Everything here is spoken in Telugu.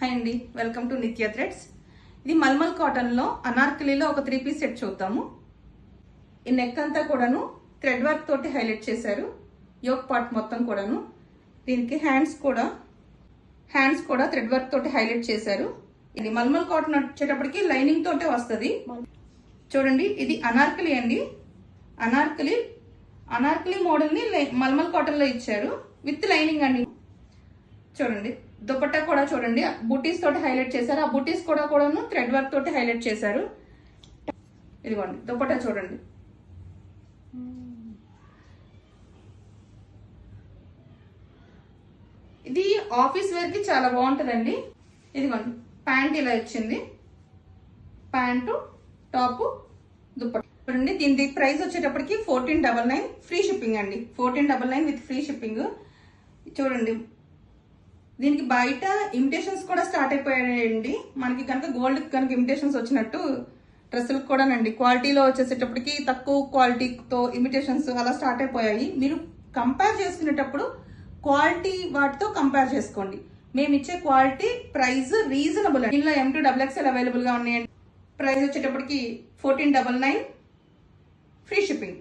హాయ్ అండి, వెల్కమ్ టు నిత్య థ్రెడ్స్. ఇది మల్మల్ కాటన్ లో అనార్కలిలో ఒక 3 పీస్ సెట్ చూద్దాము. ఈ నెక్ అంతా కూడాను థ్రెడ్ వర్క్ తోటి హైలైట్ చేశారు. యోక్ పార్ట్ మొత్తం కూడాను. దీనికి హ్యాండ్స్ కూడా థ్రెడ్ వర్క్ తోటి హైలైట్ చేశారు. ఇది మల్మల్ కాటన్ వచ్చేటప్పటికి లైనింగ్ తోటే వస్తుంది. చూడండి, ఇది అనార్కలి అండి. అనార్కలి మోడల్ ని మల్మల్ కాటన్ లో ఇచ్చారు విత్ లైనింగ్ అండి. చూడండి, దుపట్టా కూడా చూడండి, బూటీస్ తోటి హైలైట్ చేశారు. ఆ బూటీస్ కూడాను థ్రెడ్ వర్క్ తోటి హైలైట్ చేశారు. ఇదిగోండి దుపట్టా చూడండి. ఇది ఆఫీస్ వేర్ కి చాలా బాగుంటుందండి. ఇదిగోండి ప్యాంట్ ఇలా వచ్చింది, ప్యాంటు టాప్ దుపట్టా చూడండి. దీని ప్రైస్ వచ్చేటప్పటికి 1499 ఫ్రీ షిప్పింగ్ అండి. 1499 విత్ ఫ్రీ షిప్పింగ్. చూడండి, దీనికి బయట ఇమిటేషన్స్ కూడా స్టార్ట్ అయిపోయాయండి. మనకి కనుక గోల్డ్ కనుక ఇమిటేషన్స్ వచ్చినట్టు డ్రెస్సులకు కూడానండి క్వాలిటీలో వచ్చేసేటప్పటికి తక్కువ క్వాలిటీతో ఇమిటేషన్స్ అలా స్టార్ట్ అయిపోయాయి. మీరు కంపేర్ చేసుకునేటప్పుడు క్వాలిటీ వాటితో కంపేర్ చేసుకోండి. మేము ఇచ్చే క్వాలిటీ ప్రైస్ రీజనబుల్ అండి. ఇందులో M2 XXL అవైలబుల్ గా ఉన్నాయండి. ప్రైస్ వచ్చేటప్పటికి 1499 ఫ్రీ షిప్పింగ్.